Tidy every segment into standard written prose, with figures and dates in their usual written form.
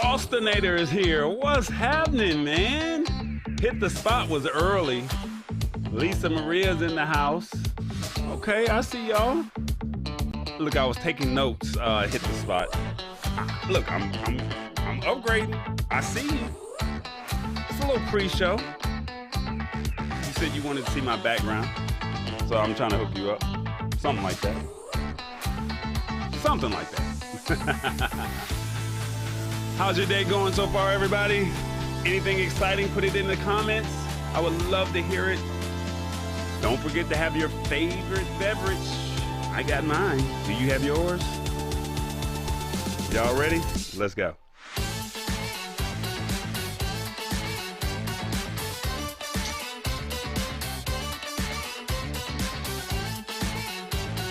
Austinator is here. What's happening, man? Hit the Spot was early. Lisa Maria's in the house. Okay, I see y'all. Look, I was taking notes. Hit the Spot. Look, I'm upgrading. I see you. It's a little pre-show. You said you wanted to see my background, so I'm trying to hook you up. Something like that. Something like that. How's your day going so far, everybody? Anything exciting, put it in the comments. I would love to hear it. Don't forget to have your favorite beverage. I got mine. Do you have yours? Y'all ready? Let's go.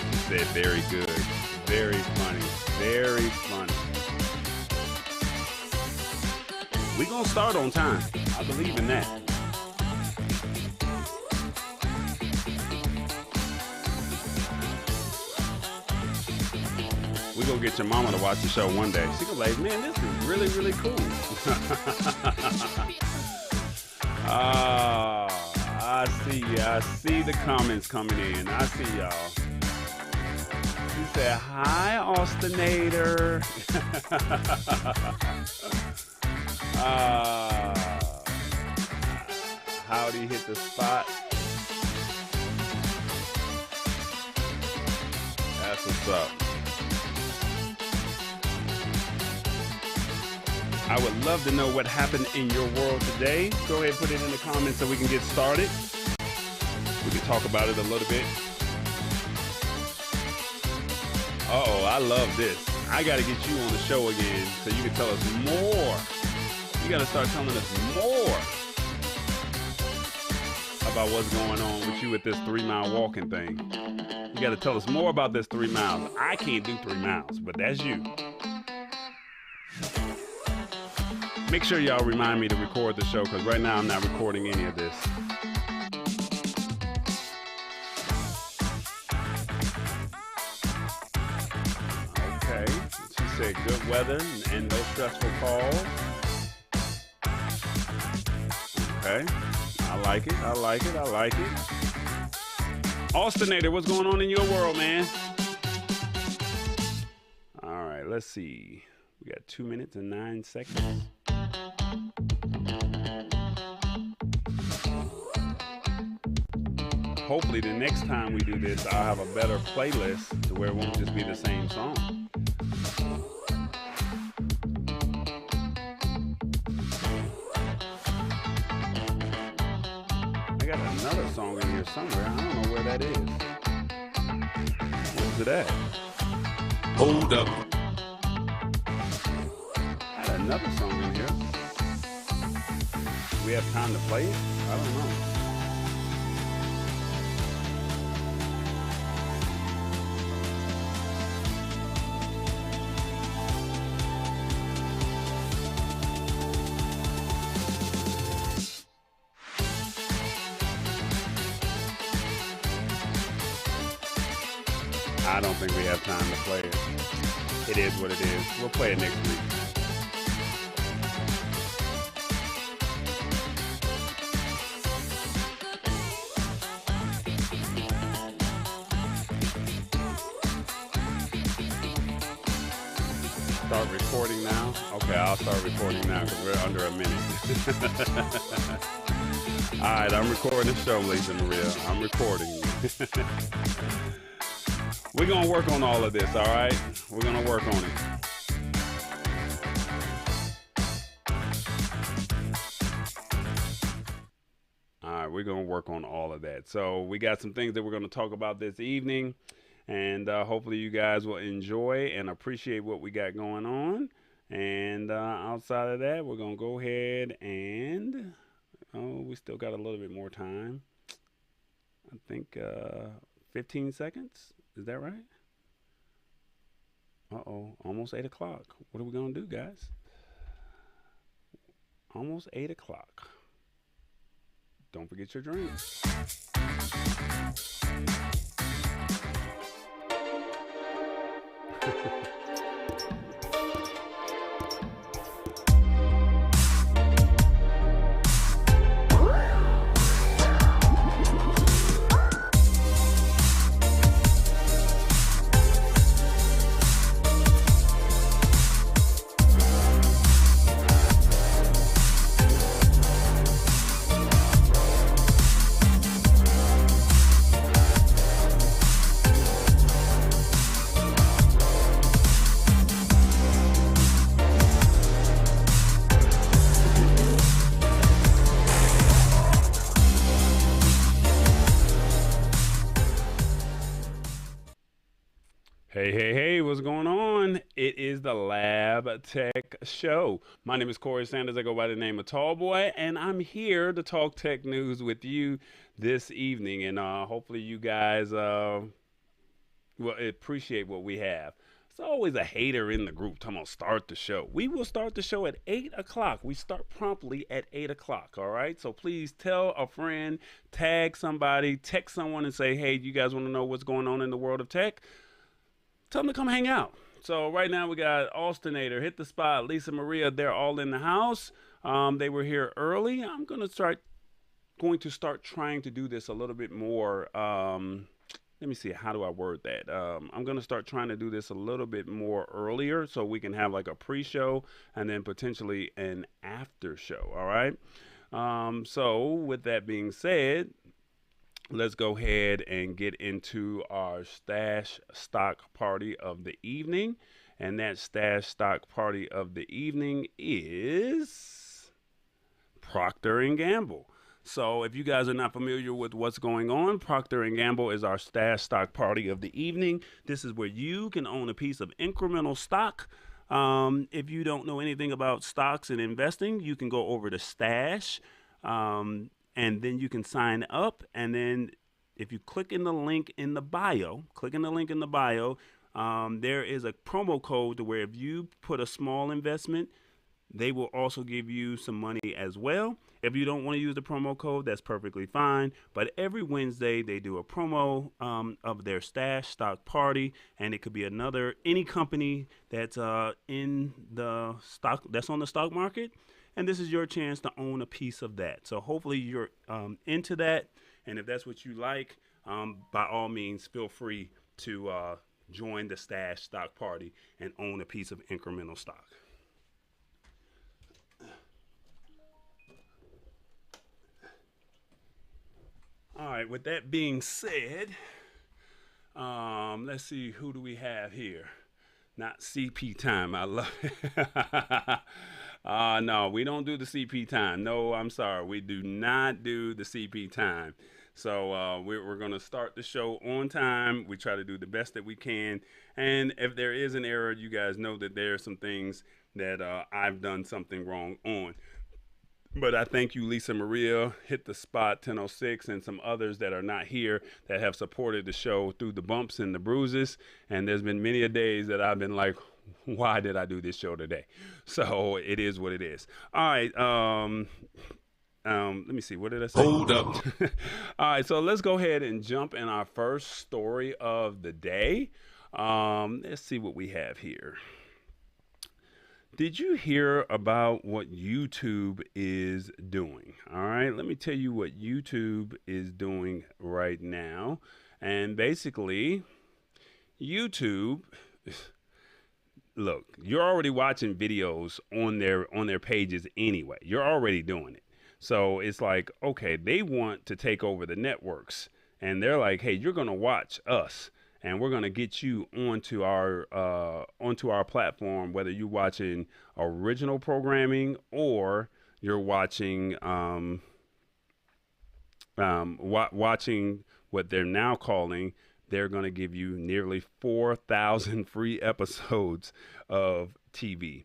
He said very good. Very funny. Very funny. We're going to start on time. I believe in that. We're going to get your mama to watch the show one day. She's going to be like, man, this is really, really cool. I see you. I see the comments coming in. I see y'all. He said, hi, Austinator. Howdy, hit the spot. That's what's up. I would love to know what happened in your world today. Go ahead and put it in the comments so we can get started. We can talk about it a little bit. Uh-oh, I love this. I got to get you on the show again so you can tell us more. You got to start telling us more about what's going on with you with this 3-mile walking thing. You got to tell us more about this 3 miles. I can't do 3 miles, but that's you. Make sure y'all remind me to record the show because right now I'm not recording any of this. Okay, she said good weather and no stressful calls. Okay, I like it, I like it, I like it. Austinator, what's going on in your world, man? All right, let's see. We got 2 minutes and 9 seconds. Hopefully the next time we do this, I'll have a better playlist to where it won't just be the same song. I got another song in here somewhere. I don't know where that is. Where's it at? Hold up. I had another song in here. Do we have time to play it? I don't know. I don't think we have time to play it. It is what it is. We'll play it next week. Start recording now? Okay, I'll start recording now because we're under a minute. All right, I'm recording the show, Lisa Maria. I'm recording. We're going to work on all of this, all right? We're going to work on it. All right, we're going to work on all of that. So we got some things that we're going to talk about this evening, and hopefully you guys will enjoy and appreciate what we got going on. And outside of that, we're going to go ahead and, we still got a little bit more time. I think 15 seconds. Is that right? Uh-oh, almost 8 o'clock. What are we going to do, guys? Almost 8 o'clock. Don't forget your drinks. Hey, what's going on? It is the Lab Tech Show. My name is Corey Sanders. I go by the name of Tallboy, and I'm here to talk tech news with you this evening. And hopefully, you guys will appreciate what we have. There's always a hater in the group talking about start the show. We will start the show at 8 o'clock. We start promptly at 8 o'clock, all right? So please tell a friend, tag somebody, text someone and say, hey, you guys want to know what's going on in the world of tech? Tell them to come hang out. So right now we got Austinator, Hit the Spot, Lisa Maria. They're all in the house. They were here early. I'm going to start trying to do this a little bit more. Let me see. How do I word that? I'm going to start trying to do this a little bit more earlier so we can have like a pre-show and then potentially an after show. All right. So with that being said, let's go ahead and get into our stash stock party of the evening. And that stash stock party of the evening is Procter and Gamble. So if you guys are not familiar with what's going on, Procter and Gamble is our stash stock party of the evening. This is where you can own a piece of incremental stock. If you don't know anything about stocks and investing, you can go over to Stash. And then you can sign up, and then if you click in the link in the bio, there is a promo code to where if you put a small investment, they will also give you some money as well. If you don't want to use the promo code, that's perfectly fine. But every Wednesday they do a promo of their stash stock party, and it could be any company that's in the stock that's on the stock market. And this is your chance to own a piece of that. So hopefully you're into that. And if that's what you like, by all means, feel free to join the stash stock party and own a piece of incremental stock. All right, with that being said, let's see, who do we have here? Not CP time. I love it. No, we don't do the CP time. No, I'm sorry. We do not do the CP time. So we're going to start the show on time. We try to do the best that we can. And if there is an error, you guys know that there are some things that I've done something wrong on. But I thank you, Lisa Maria, Hit the Spot 1006, and some others that are not here that have supported the show through the bumps and the bruises. And there's been many a days that I've been like, why did I do this show today? So it is what it is. All right. Let me see. What did I say? Hold up. All right. So let's go ahead and jump in our first story of the day. Let's see what we have here. Did you hear about what YouTube is doing? All right, let me tell you what YouTube is doing right now. And basically, YouTube, look, you're already watching videos on their pages anyway. You're already doing it. So it's like, okay, they want to take over the networks. And they're like, hey, you're going to watch us. And we're going to get you onto our platform, whether you're watching original programming or you're watching watching what they're now calling. They're going to give you nearly 4,000 free episodes of TV.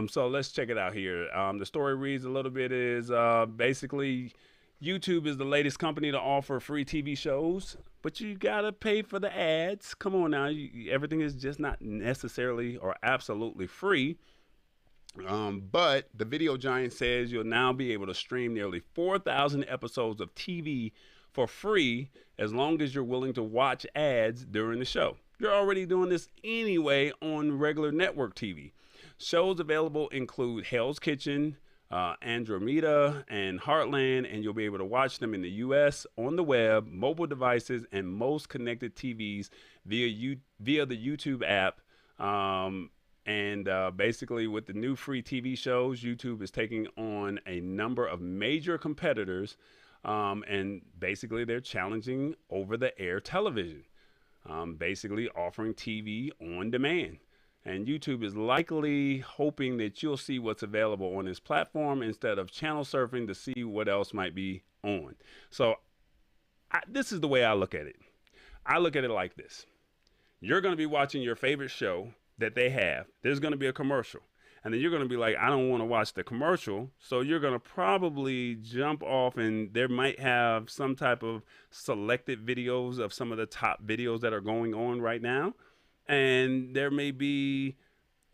So let's check it out here. The story reads a little bit is basically YouTube is the latest company to offer free TV shows, but you gotta pay for the ads. Come on now, everything is just not necessarily or absolutely free. But the video giant says you'll now be able to stream nearly 4,000 episodes of TV for free as long as you're willing to watch ads during the show. You're already doing this anyway on regular network TV. Shows available include Hell's Kitchen, Andromeda, and Heartland, and you'll be able to watch them in the US, on the web, mobile devices, and most connected TVs via the YouTube app. Basically, with the new free TV shows, YouTube is taking on a number of major competitors, and basically they're challenging over-the-air television, basically offering TV on demand. And YouTube is likely hoping that you'll see what's available on this platform instead of channel surfing to see what else might be on. So this is the way I look at it. I look at it like this. You're going to be watching your favorite show that they have. There's going to be a commercial. And then you're going to be like, I don't want to watch the commercial. So you're going to probably jump off, and there might have some type of selected videos of some of the top videos that are going on right now. And there may be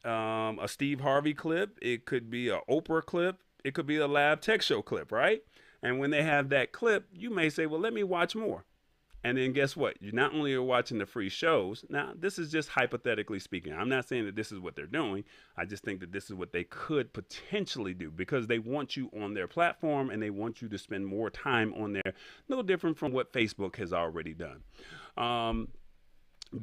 a Steve Harvey clip. It could be an Oprah clip. It could be a Lab Tech Show clip, right? And when they have that clip, you may say, well, let me watch more. And then guess what? You not only are watching the free shows. Now, this is just hypothetically speaking. I'm not saying that this is what they're doing. I just think that this is what they could potentially do, because they want you on their platform and they want you to spend more time on there. No different from what Facebook has already done.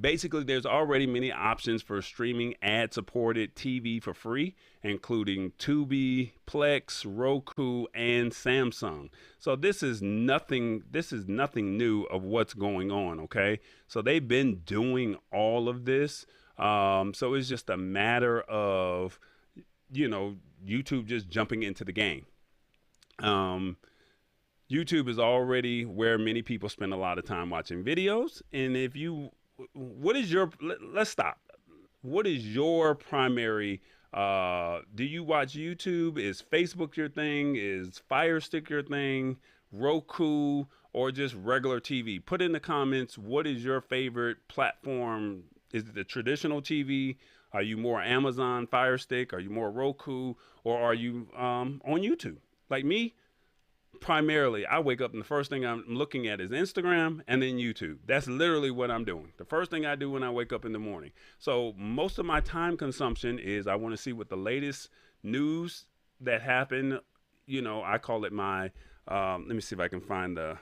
Basically, there's already many options for streaming ad-supported TV for free, including Tubi, Plex, Roku, and Samsung. So this is nothing new of what's going on, okay? So they've been doing all of this. So it's just a matter of, YouTube just jumping into the game. YouTube is already where many people spend a lot of time watching videos. And let's stop. What is your primary, do you watch YouTube? Is Facebook your thing? Is Fire Stick your thing? Roku, or just regular TV? Put in the comments, what is your favorite platform? Is it the traditional TV? Are you more Amazon Fire Stick? Are you more Roku? Or are you on YouTube? Like me, primarily, I wake up and the first thing I'm looking at is Instagram and then YouTube. That's literally what I'm doing. The first thing I do when I wake up in the morning. So most of my time consumption is I want to see what the latest news that happened. I call it my, let me see if I can find the,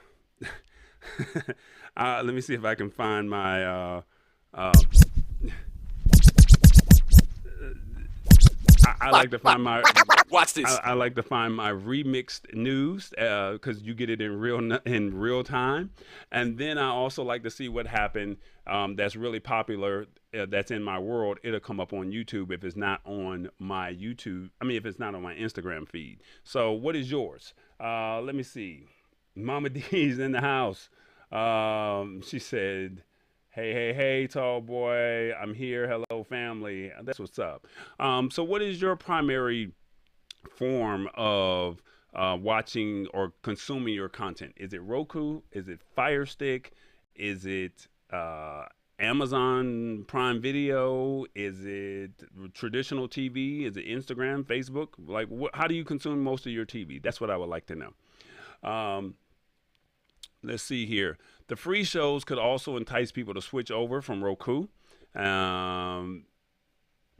let me see if I can find my, I like to find my watch this. I like to find my remixed news because you get it in real time, and then I also like to see what happened that's really popular that's in my world. It'll come up on YouTube if it's not on my YouTube. If it's not on my Instagram feed. So what is yours? Let me see. Mama D's in the house. She said, Hey, tall boy, I'm here. Hello, family. That's what's up. So what is your primary form of watching or consuming your content? Is it Roku? Is it Fire Stick? Is it Amazon Prime Video? Is it traditional TV? Is it Instagram, Facebook? Like, how do you consume most of your TV? That's what I would like to know. Let's see here. The free shows could also entice people to switch over from Roku.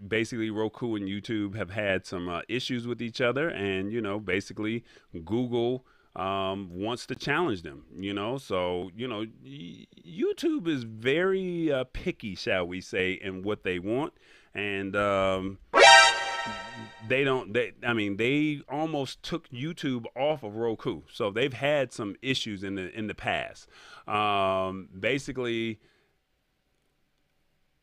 Basically, Roku and YouTube have had some issues with each other, and basically Google wants to challenge them. So YouTube is very picky, shall we say, in what they want, and they almost took YouTube off of Roku, so they've had some issues in the past. Basically,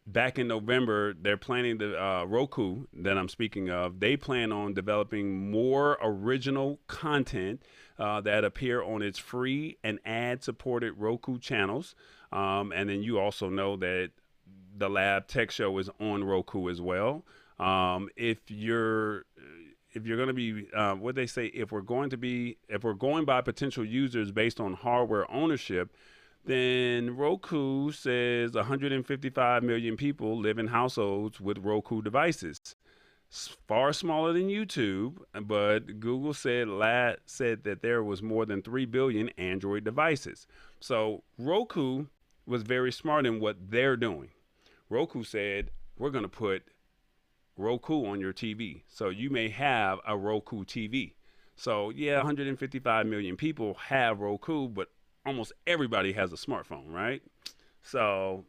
back in November, they're planning Roku that I'm speaking of. They plan on developing more original content that appear on its free and ad-supported Roku channels. And then you also know that the Lab Tech Show is on Roku as well. If you're going to be, what they say, if we're going by potential users based on hardware ownership, then Roku says 155 million people live in households with Roku devices. Far smaller than YouTube, but Google said that there was more than 3 billion Android devices. So Roku was very smart in what they're doing. Roku said, we're going to put Roku on your TV. So you may have a Roku TV. So yeah, 155 million people have Roku, but almost everybody has a smartphone, right? So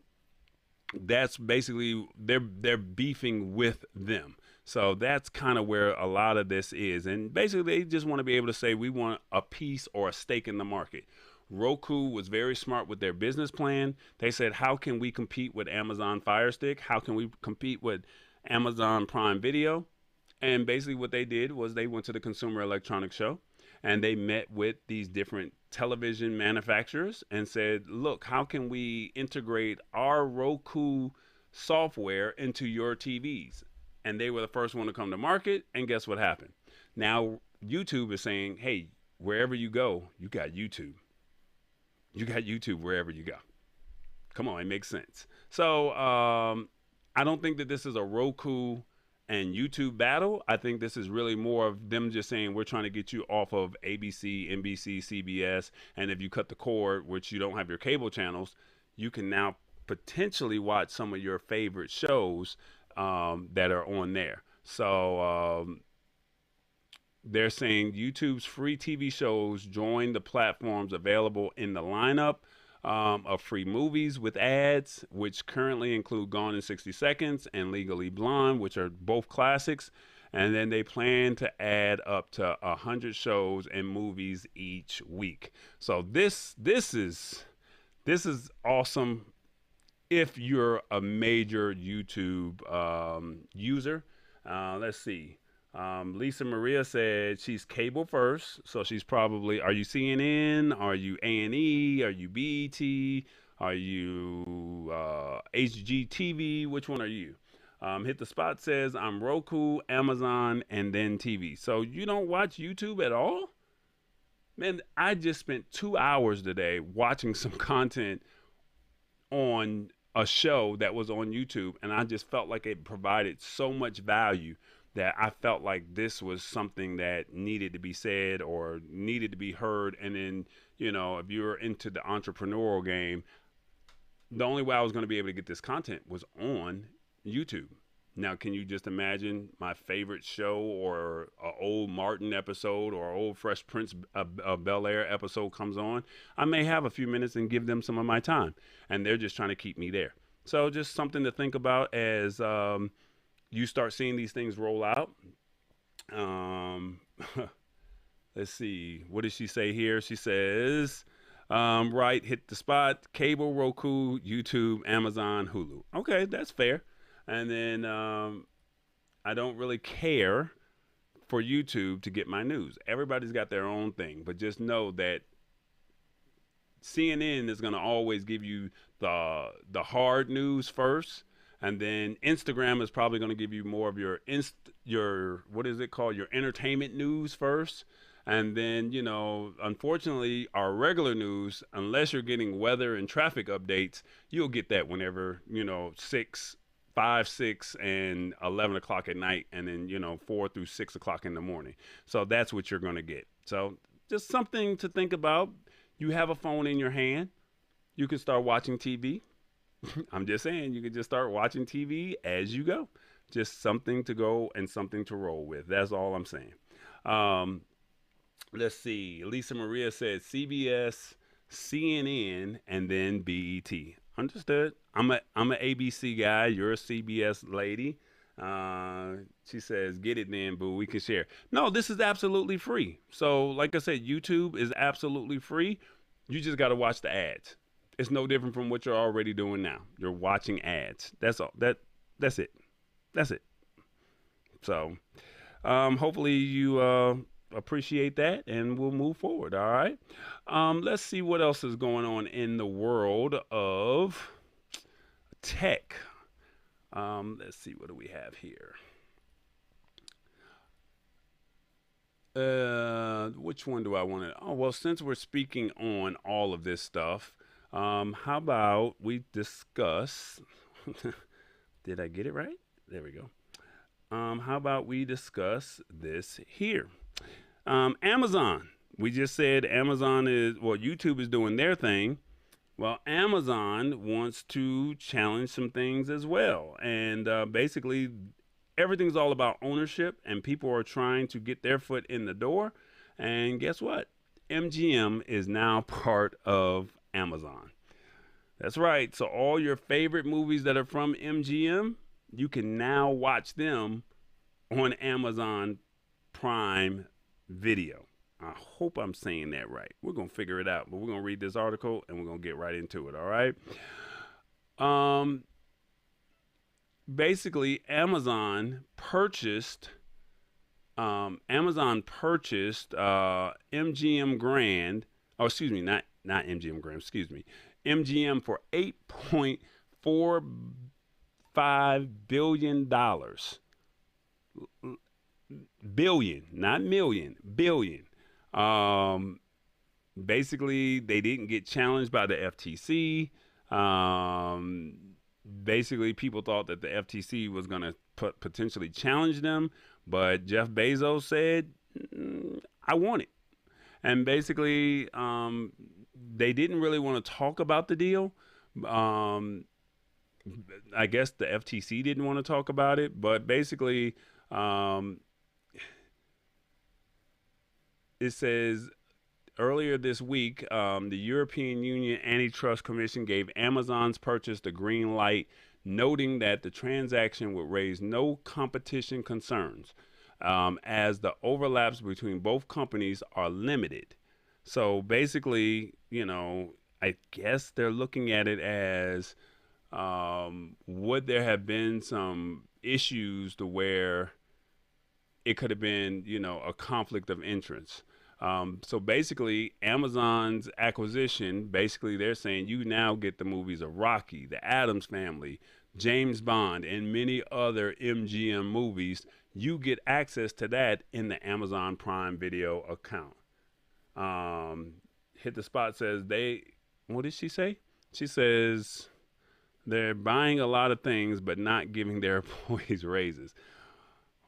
that's basically, they're beefing with them. So that's kind of where a lot of this is. And basically they just want to be able to say, we want a piece or a stake in the market. Roku was very smart with their business plan. They said, how can we compete with Amazon Fire Stick? How can we compete with Amazon Prime Video? And basically what they did was they went to the Consumer Electronics Show and they met with these different television manufacturers and said, look, how can we integrate our Roku software into your TVs? And they were the first one to come to market. And guess what happened? Now YouTube is saying, hey, wherever you go, you got YouTube. You got YouTube wherever you go. Come on, it makes sense. So I don't think that this is a Roku and YouTube battle. I think this is really more of them just saying we're trying to get you off of ABC, NBC, CBS, and if you cut the cord, which you don't have your cable channels, you can now potentially watch some of your favorite shows that are on there. So they're saying YouTube's free TV shows join the platforms available in the lineup of free movies with ads, which currently include Gone in 60 Seconds and Legally Blonde, which are both classics. And then they plan to add up to 100 shows and movies each week. So this is awesome if you're a major YouTube user. Let's see. Lisa Maria said she's cable first, so she's probably, are you CNN? Are you A&E? Are you BET? Are you HGTV? Which one are you? Hit the Spot says I'm Roku, Amazon, and then TV. So you don't watch YouTube at all? Man, I just spent 2 hours today watching some content on a show that was on YouTube, and I just felt like it provided so much value that I felt like this was something that needed to be said or needed to be heard. And then, you know, if you're into the entrepreneurial game, the only way I was going to be able to get this content was on YouTube. Now, can you just imagine my favorite show or an old Martin episode or old Fresh Prince of Bel-Air episode comes on? I may have a few minutes and give them some of my time, and they're just trying to keep me there. So just something to think about as you start seeing these things roll out. Let's see. What does she say here? She says, right, hit the spot, cable, Roku, YouTube, Amazon, Hulu. Okay, that's fair. And then I don't really care for YouTube to get my news. Everybody's got their own thing, but just know that CNN is going to always give you the hard news first. And then Instagram is probably going to give you more of your what is it called? Your entertainment news first. And then, you know, unfortunately, our regular news, unless you're getting weather and traffic updates, you'll get that whenever, you know, 5, 6, and 11 o'clock at night. And then, you know, 4 through 6 o'clock in the morning. So that's what you're going to get. So just something to think about. You have a phone in your hand. You can start watching TV. I'm just saying, you can just start watching TV as you go. Just something to go and something to roll with. That's all I'm saying. Let's see. Lisa Maria said CBS, CNN, and then BET. Understood. I'm a ABC guy. You're a CBS lady. She says, get it then, boo. We can share. No, this is absolutely free. So, like I said, YouTube is absolutely free. You just got to watch the ads. It's no different from what you're already doing now. You're watching ads. That's all. That's it. That's it. So, hopefully you appreciate that, and we'll move forward. All right. Let's see what else is going on in the world of tech. Let's see, what do we have here? Which one do I want to? Oh, well, since we're speaking on all of this stuff, how about we discuss? Did I get it right? There we go. How about we discuss this here? Amazon. We just said Amazon is, well, YouTube is doing their thing. Well, Amazon wants to challenge some things as well. And basically, everything's all about ownership, and people are trying to get their foot in the door. And guess what? MGM is now part of Amazon. That's right. So all your favorite movies that are from MGM, you can now watch them on Amazon Prime Video. I hope I'm saying that right. We're going to figure it out, but we're going to read this article and we're going to get right into it. All right. Basically, Amazon purchased MGM Grand Oh, excuse me, not MGM Graham. Excuse me, MGM for $8.45 billion. Billion, not million, billion. Um, Basically, they didn't get challenged by the FTC. Um, Basically, people thought that the FTC was going to potentially challenge them, but Jeff Bezos said, "I want it." And basically, they didn't really want to talk about the deal. Um, I guess the FTC didn't want to talk about it, but basically, um, it says earlier this week, the European Union Antitrust Commission gave Amazon's purchase the green light, noting that the transaction would raise no competition concerns, as the overlaps between both companies are limited. So basically, I guess they're looking at it as, would there have been some issues to where it could have been, a conflict of interest. So basically, Amazon's acquisition, basically, they're saying you now get the movies of Rocky, The Addams Family, James Bond, and many other MGM movies. You get access to that in the Amazon Prime Video account. Hit the Spot says what did she say? She says they're buying a lot of things, but not giving their employees raises.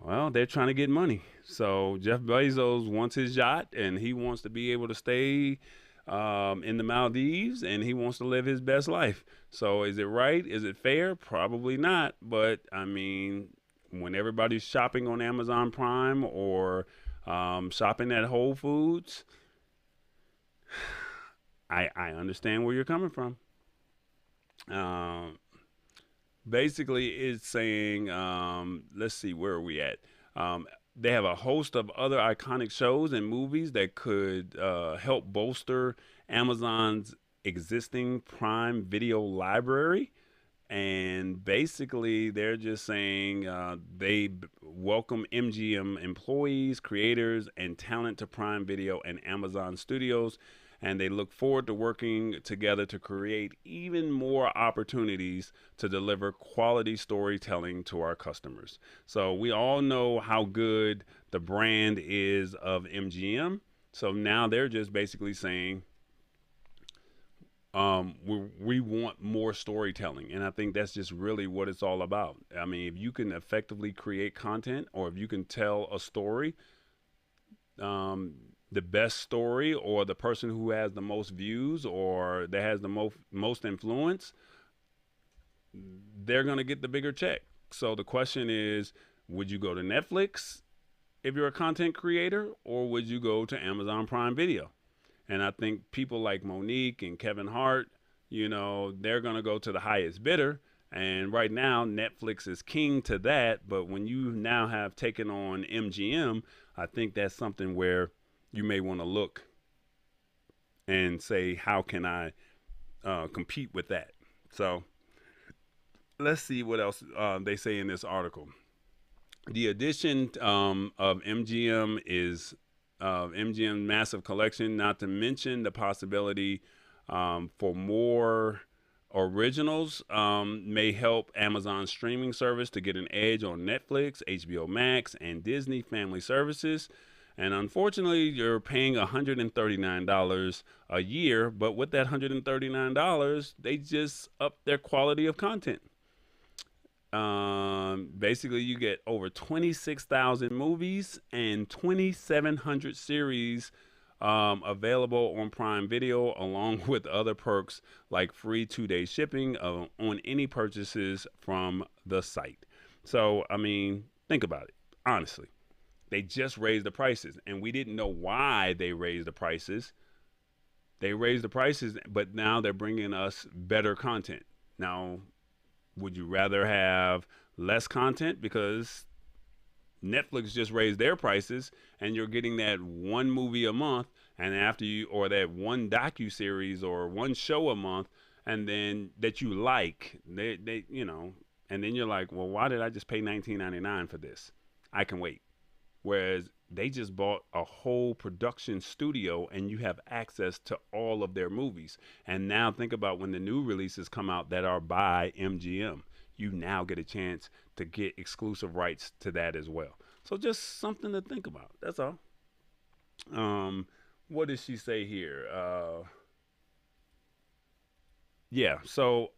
Well, they're trying to get money. So Jeff Bezos wants his yacht, and he wants to be able to stay in the Maldives, and he wants to live his best life. So is it right? Is it fair? Probably not. But I mean, when everybody's shopping on Amazon Prime or shopping at Whole Foods, I understand where you're coming from. Um, Basically, it's saying, let's see, where are we at? They have a host of other iconic shows and movies that could help bolster Amazon's existing Prime Video library. And basically, they're just saying they welcome MGM employees, creators, and talent to Prime Video and Amazon Studios. And they look forward to working together to create even more opportunities to deliver quality storytelling to our customers. So we all know how good the brand is of MGM. So now they're just basically saying, we want more storytelling. And I think that's just really what it's all about. I mean, if you can effectively create content, or if you can tell a story, the best story, or the person who has the most views or that has the most influence, they're going to get the bigger check. So the question is, would you go to Netflix if you're a content creator, or would you go to Amazon Prime Video? And I think people like Monique and Kevin Hart, they're going to go to the highest bidder. And right now, Netflix is king to that. But when you now have taken on MGM, I think that's something where you may want to look and say, how can I compete with that? So let's see what else they say in this article. The addition of MGM is MGM massive collection, not to mention the possibility for more originals, may help Amazon's streaming service to get an edge on Netflix, HBO Max, and Disney family services. And unfortunately, you're paying $139 a year, but with that $139, they just up their quality of content. Basically, you get over 26,000 movies and 2,700 series available on Prime Video, along with other perks like free 2-day shipping on any purchases from the site. So, I mean, think about it, honestly. They just raised the prices, and we didn't know why they raised the prices. They raised the prices, but now they're bringing us better content. Now, would you rather have less content because Netflix just raised their prices and you're getting that one movie a month, and after you, or that one docu-series or one show a month, and then that you like, and then you're like, well, why did I just pay $19.99 for this? I can wait. Whereas they just bought a whole production studio and you have access to all of their movies. And now think about when the new releases come out that are by MGM. You now get a chance to get exclusive rights to that as well. So just something to think about. That's all. Um, what did she say here? Yeah. So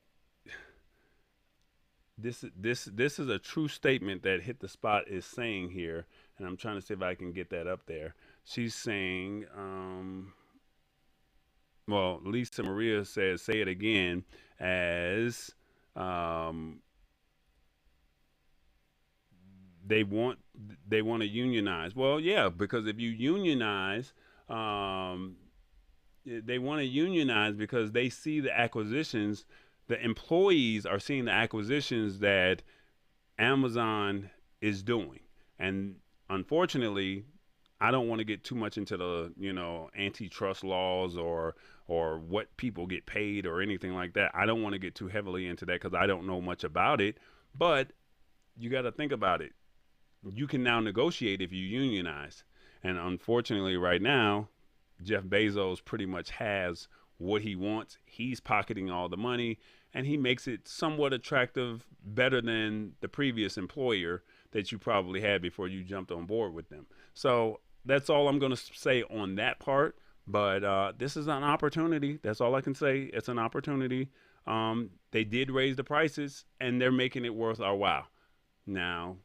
this is a true statement that Hit the Spot is saying here, and I'm trying to see if I can get that up there. She's saying, well, Lisa Maria says, say it again, as um, they want they want to unionize. Well, yeah, because if you unionize, um, they want to unionize because they see the acquisitions. The employees are seeing the acquisitions that Amazon is doing, and unfortunately, I don't want to get too much into the antitrust laws or what people get paid or anything like that. I don't want to get too heavily into that because I don't know much about it. But you got to think about it. You can now negotiate if you unionize, and unfortunately, right now, Jeff Bezos pretty much has what he wants. He's pocketing all the money, and he makes it somewhat attractive, better than the previous employer that you probably had before you jumped on board with them. So that's all I'm going to say on that part. But this is an opportunity. That's all I can say. It's an opportunity. They did raise the prices, and they're making it worth our while. Now,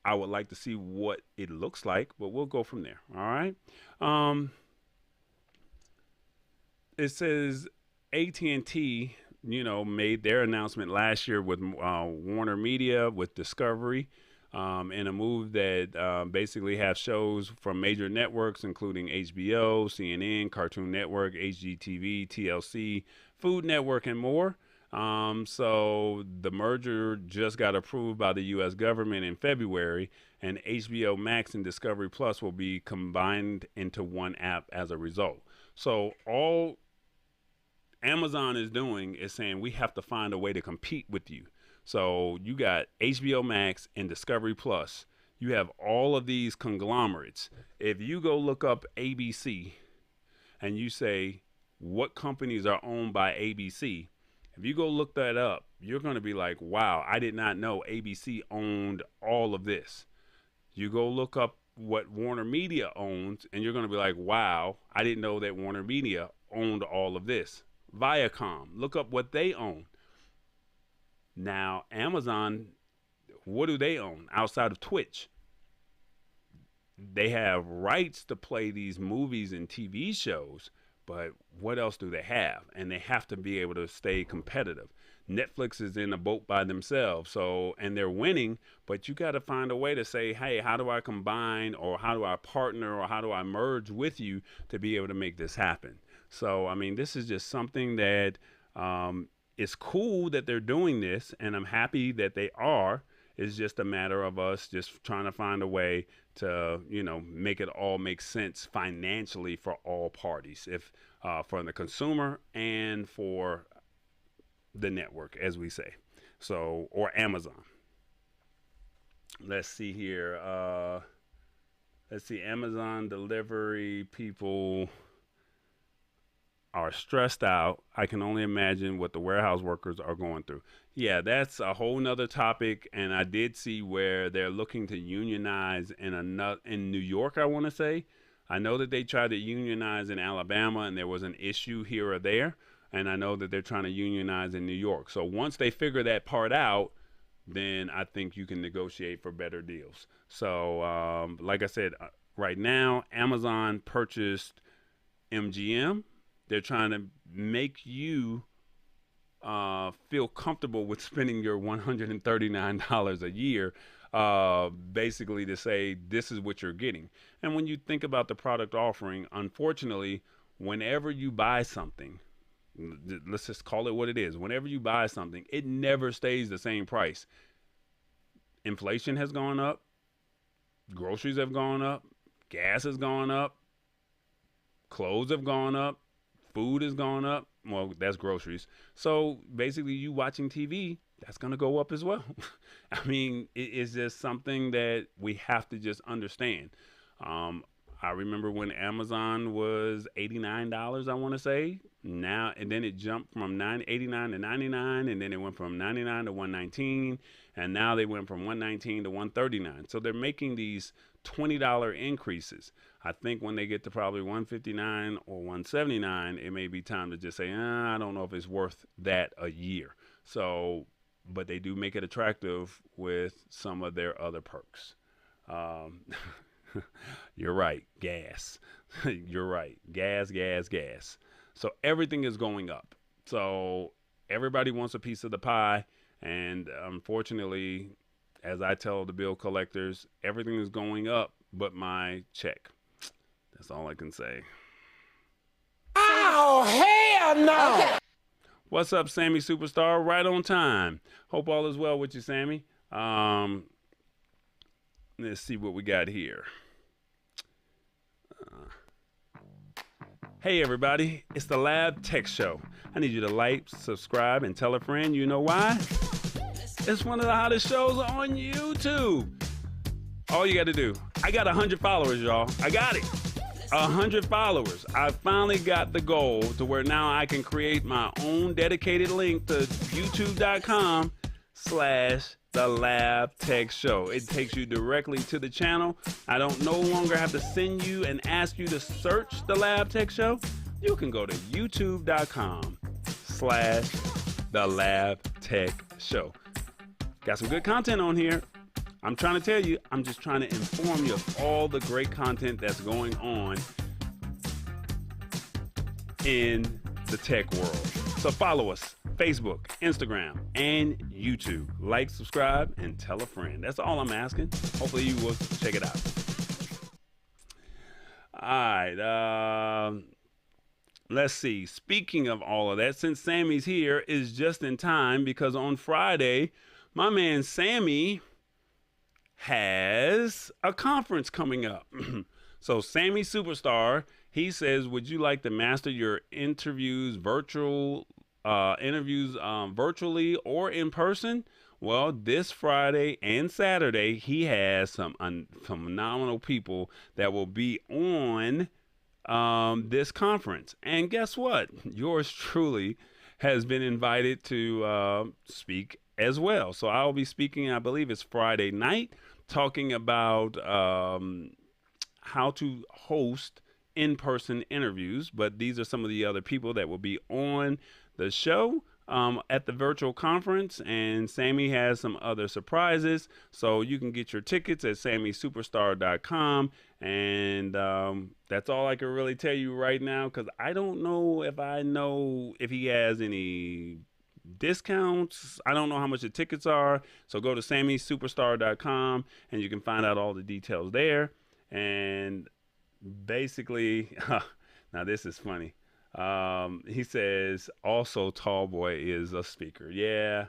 I would like to see what it looks like, but we'll go from there. All right. Um, it says AT&T, made their announcement last year with Warner Media, with Discovery, in a move that basically have shows from major networks, including HBO, CNN, Cartoon Network, HGTV, TLC, Food Network, and more. So the merger just got approved by the U.S. government in February, and HBO Max and Discovery Plus will be combined into one app as a result. So all Amazon is doing is saying we have to find a way to compete with you. So you got HBO Max and Discovery Plus. You have all of these conglomerates. If you go look up ABC and you say what companies are owned by ABC, if you go look that up, you're going to be like, wow, I did not know ABC owned all of this. You go look up what Warner Media owns, and you're going to be like, wow, I didn't know that Warner Media owned all of this. Viacom, look up what they own. Now, Amazon, what do they own outside of Twitch? They have rights to play these movies and TV shows, but what else do they have? And they have to be able to stay competitive. Netflix is in a boat by themselves, and they're winning, but you got to find a way to say, hey, how do I combine, or how do I partner, or how do I merge with you to be able to make this happen? So, I mean, this is just something that it's cool that they're doing this, and I'm happy that they are. It's just a matter of us just trying to find a way to, make it all make sense financially for all parties, if for the consumer and for the network, as we say. So, or Amazon. Let's see here. Let's see. Amazon delivery people are stressed out. I can only imagine what the warehouse workers are going through. Yeah, that's a whole nother topic. And I did see where they're looking to unionize in New York, I want to say. I know that they tried to unionize in Alabama and there was an issue here or there. And I know that they're trying to unionize in New York. So once they figure that part out, then I think you can negotiate for better deals. So like I said, right now, Amazon purchased MGM. They're trying to make you feel comfortable with spending your $139 a year, basically to say this is what you're getting. And when you think about the product offering, unfortunately, whenever you buy something, let's just call it what it is. Whenever you buy something, it never stays the same price. Inflation has gone up. Groceries have gone up. Gas has gone up. Clothes have gone up. Food has gone up. Well, that's groceries. So basically, you watching TV that's going to go up as well. I mean, it's just something that we have to just understand. Um, I remember when Amazon was $89, I want to say. Now and then it jumped from 989 to 99, and then it went from 99 to 119, and now they went from 119 to 139. So they're making these $20 increases. I think when they get to probably 159 or 179, it may be time to just say, I don't know if it's worth that a year. So, but they do make it attractive with some of their other perks. Um, You're right. Gas. You're right. Gas, gas, gas. So everything is going up. So everybody wants a piece of the pie. And unfortunately, as I tell the bill collectors, everything is going up but my check. That's all I can say. Oh, hell no! Okay. What's up, Sammy Superstar? Right on time. Hope all is well with you, Sammy. Let's see what we got here. Hey, everybody. It's the Lab Tech Show. I need you to like, subscribe, and tell a friend. You know why? It's one of the hottest shows on YouTube. All you got to do. I got 100 followers, y'all. I got it. 100 followers. I finally got the goal to where now I can create my own dedicated link to youtube.com/The Lab Tech Show. It takes you directly to the channel. I don't no longer have to send you and ask you to search The Lab Tech Show. You can go to youtube.com/The Lab Tech Show. Got some good content on here. I'm trying to tell you, I'm just trying to inform you of all the great content that's going on in the tech world. So follow us, Facebook, Instagram, and YouTube. Like, subscribe, and tell a friend. That's all I'm asking. Hopefully you will check it out. All right. Let's see. Speaking of all of that, since Sammy's here, is just in time because on Friday, my man Sammy has a conference coming up. So Sammy Superstar, he says, would you like to master your interviews virtually or in person? Well, this Friday and Saturday, he has some phenomenal people that will be on this conference. And guess what? Yours truly has been invited to speak as well. So I'll be speaking, I believe it's Friday night, talking about how to host in-person interviews. But these are some of the other people that will be on the show at the virtual conference. And Sammy has some other surprises. So you can get your tickets at sammysuperstar.com. And that's all I can really tell you right now, because I don't know if he has any discounts. I don't know how much the tickets are. So go to sammysuperstar.com and you can find out all the details there. And basically, now this is funny. He says also Tallboy is a speaker. Yeah.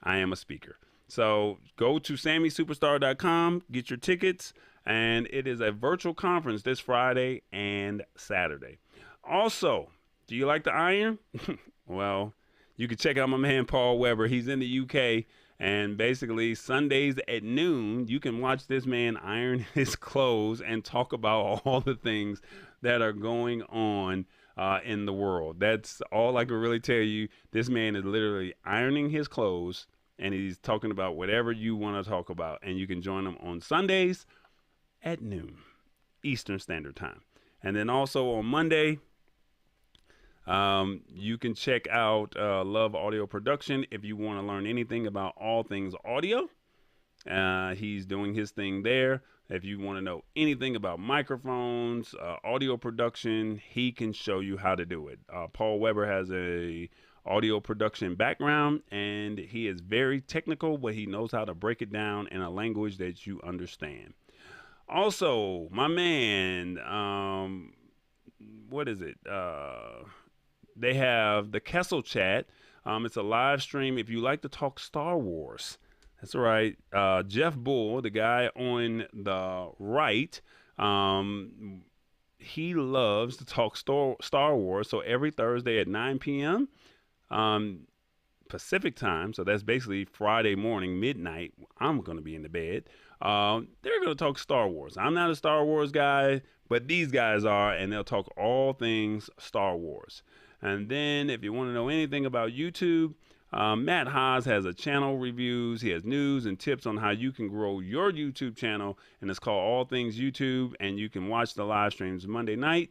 I am a speaker. So go to sammysuperstar.com, get your tickets, and it is a virtual conference this Friday and Saturday. Also, do you like to iron? Well, you can check out my man Paul Weber. He's in the UK, and basically Sundays at noon, you can watch this man iron his clothes and talk about all the things that are going on in the world. That's all I can really tell you. This man is literally ironing his clothes, and he's talking about whatever you want to talk about. And you can join him on Sundays at noon, Eastern Standard Time. And then also on Monday, you can check out Love Audio Production if you want to learn anything about all things audio. He's doing his thing there. If you want to know anything about microphones, audio production, he can show you how to do it. Paul Weber has a audio production background, and he is very technical, but he knows how to break it down in a language that you understand. Also, my man, what is it? They have the Kessel Chat. It's a live stream if you like to talk Star Wars. That's right. Jeff Bull, the guy on the right, he loves to talk Star Wars. So every Thursday at 9 p.m., Pacific time, so that's basically Friday morning, midnight. I'm going to be in the bed. They're going to talk Star Wars. I'm not a Star Wars guy, but these guys are, and they'll talk all things Star Wars. And then if you want to know anything about YouTube, Matt Haas has a channel reviews. He has news and tips on how you can grow your YouTube channel, and it's called All Things YouTube. And you can watch the live streams Monday night,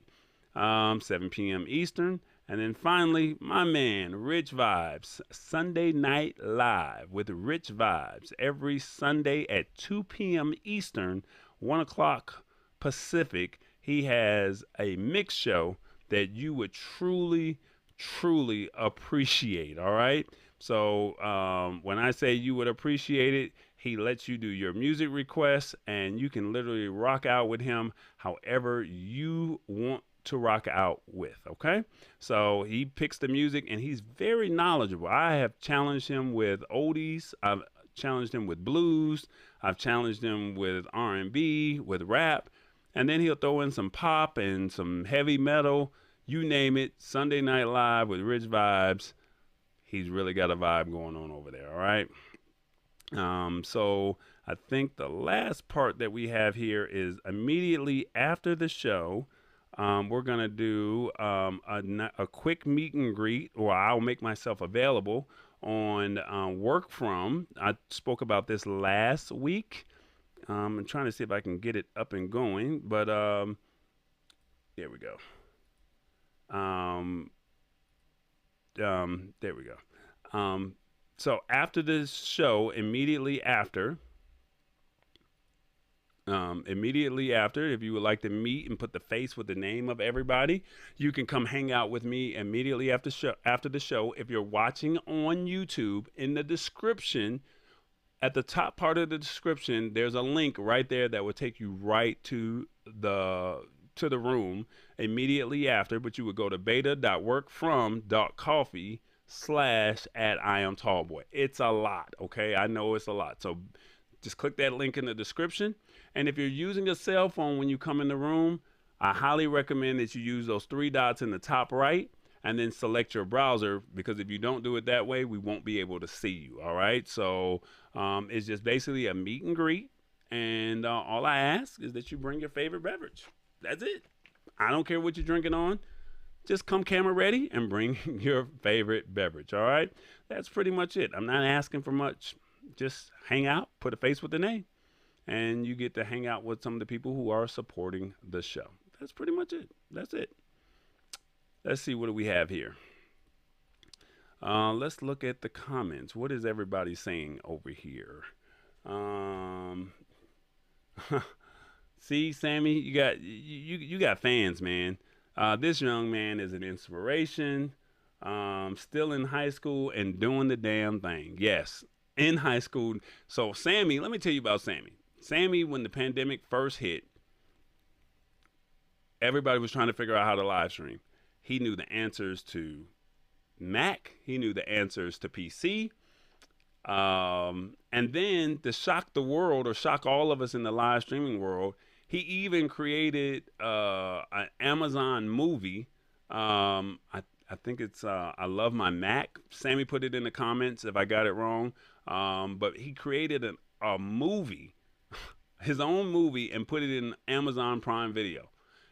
7 p.m. Eastern. And then finally, my man, Rich Vibes, Sunday Night Live with Rich Vibes every Sunday at 2 p.m. Eastern, 1 o'clock Pacific. He has a mix show that you would truly, truly appreciate, all right? So when I say you would appreciate it, he lets you do your music requests, and you can literally rock out with him however you want to rock out with, okay? So he picks the music, and he's very knowledgeable. I have challenged him with oldies. I've challenged him with blues. I've challenged him with R&B, with rap, and then he'll throw in some pop and some heavy metal. You name it. Sunday Night Live with Rich Vibes. He's really got a vibe going on over there, all right? So I think the last part that we have here is immediately after the show, we're going to do a quick meet and greet, or I'll make myself available on Work From. I spoke about this last week. I'm trying to see if I can get it up and going, but there we go. There we go. So after this show, immediately after, if you would like to meet and put the face with the name of everybody, you can come hang out with me immediately after the show. If you're watching on YouTube, in the description, at the top part of the description, there's a link right there that will take you right to the room immediately after. But you would go to beta.workfrom.coffee/@IamTallBoy. It's a lot, okay? I know it's a lot. So just click that link in the description. And if you're using a cell phone when you come in the room, I highly recommend that you use those 3 dots in the top right and then select your browser, because if you don't do it that way, we won't be able to see you, all right? So it's just basically a meet and greet. And all I ask is that you bring your favorite beverage. That's it. I don't care what you're drinking on. Just come camera ready and bring your favorite beverage, all right? That's pretty much it. I'm not asking for much. Just hang out, put a face with the name, and you get to hang out with some of the people who are supporting the show. That's pretty much it. That's it. Let's see, what do we have here? Let's look at the comments. What is everybody saying over here? See, Sammy, you got fans, man. This young man is an inspiration. Still in high school and doing the damn thing. Yes, in high school. So Sammy, let me tell you about Sammy. Sammy, when the pandemic first hit, everybody was trying to figure out how to live stream. He knew the answers to Mac. He knew the answers to PC. And then to shock the world, or shock all of us in the live streaming world, he even created an Amazon movie. I think it's I Love My Mac. Sammy put it in the comments if I got it wrong. But he created a movie, his own movie, and put it in Amazon Prime Video.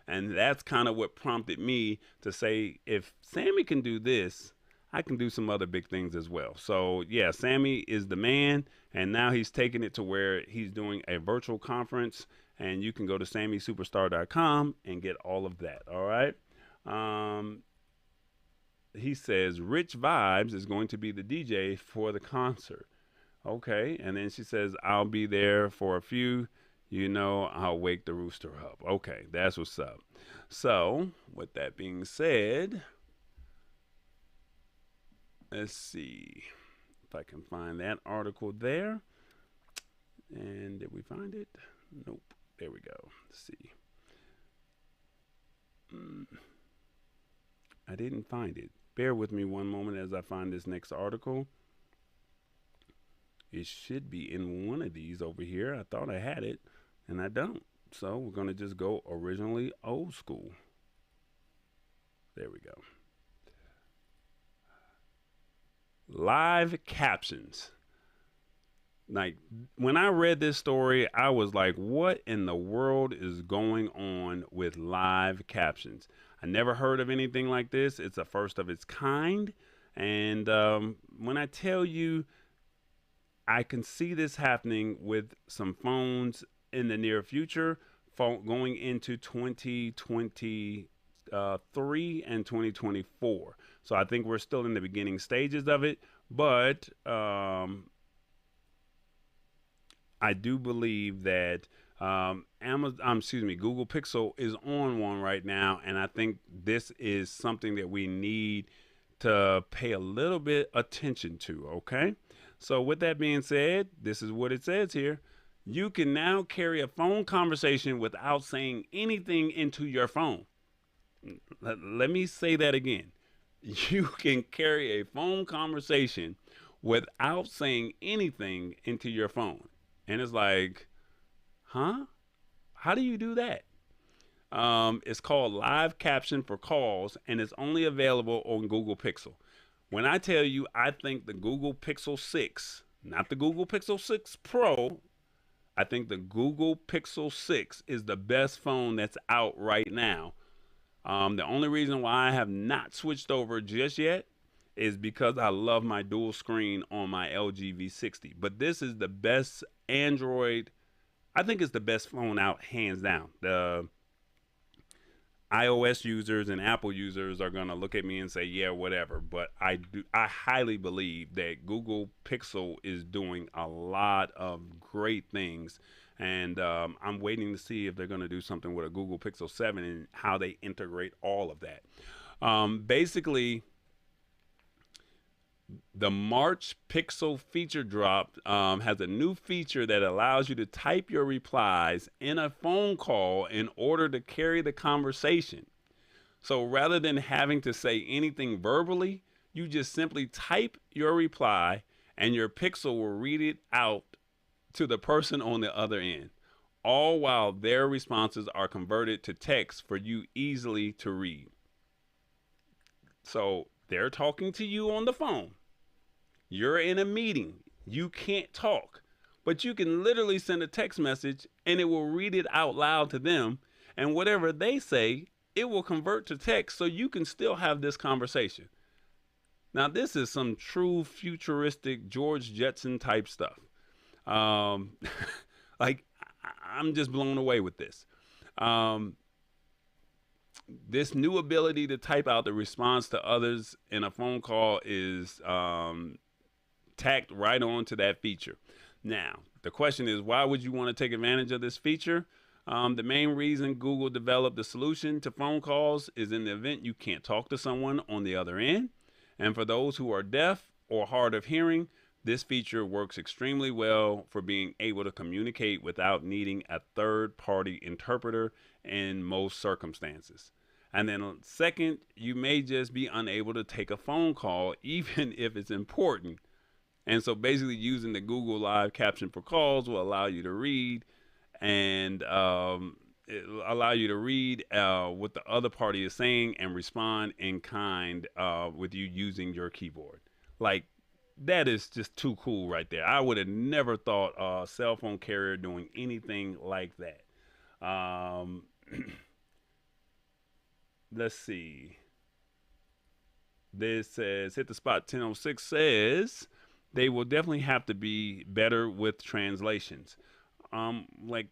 And that's kind of what prompted me to say, if Sammy can do this, I can do some other big things as well. So yeah, Sammy is the man, and now he's taking it to where he's doing a virtual conference, and you can go to SammySuperstar.com and get all of that. All right. He says Rich Vibes is going to be the DJ for the concert. Okay. And then she says, I'll be there for a few. You know, I'll wake the rooster up. Okay, that's what's up. So, with that being said, let's see if I can find that article there. And did we find it? Nope. There we go. Let's see. I didn't find it. Bear with me one moment as I find this next article. It should be in one of these over here. I thought I had it, and I don't. So we're going to just go originally old school. There we go. live captions. Like, when I read this story, I was like, what in the world is going on with live captions? I never heard of anything like this. It's a first of its kind. And when I tell you, I can see this happening with some phones in the near future, going into 2023 and 2024. So I think we're still in the beginning stages of it, but I do believe that Google Pixel is on one right now, and I think this is something that we need to pay a little bit attention to. Okay, so with that being said, this is what it says here. You can now carry a phone conversation without saying anything into your phone. Let me say that again. You can carry a phone conversation without saying anything into your phone. And it's like, huh? How do you do that? It's called live caption for calls, and it's only available on Google Pixel. When I tell you, I think the Google Pixel 6, not the Google Pixel 6 Pro, I think the Google Pixel 6 is the best phone that's out right now. The only reason why I have not switched over just yet is because I love my dual screen on my LG V60. But this is the best Android. I think it's the best phone out, hands down. The iOS users and Apple users are going to look at me and say, yeah, whatever. But I highly believe that Google Pixel is doing a lot of great things. And I'm waiting to see if they're going to do something with a Google Pixel 7 and how they integrate all of that. Basically, the March Pixel feature drop has a new feature that allows you to type your replies in a phone call in order to carry the conversation. So rather than having to say anything verbally, you just simply type your reply and your Pixel will read it out to the person on the other end, all while their responses are converted to text for you easily to read. So they're talking to you on the phone. You're in a meeting. You can't talk, but you can literally send a text message and it will read it out loud to them. And whatever they say, it will convert to text so you can still have this conversation. Now, this is some true futuristic George Jetson type stuff. Like, I'm just blown away with this. This new ability to type out the response to others in a phone call is tacked right on to that feature. Now, the question is, why would you want to take advantage of this feature? The main reason Google developed the solution to phone calls is in the event you can't talk to someone on the other end. And for those who are deaf or hard of hearing, this feature works extremely well for being able to communicate without needing a third-party interpreter in most circumstances. And then second, you may just be unable to take a phone call even if it's important. And so basically using the Google Live Caption for calls will allow you to read and what the other party is saying and respond in kind with you using your keyboard. Like, that is just too cool right there. I would have never thought a cell phone carrier doing anything like that. Let's see. This says, Hit the Spot 1006 says, they will definitely have to be better with translations. Like,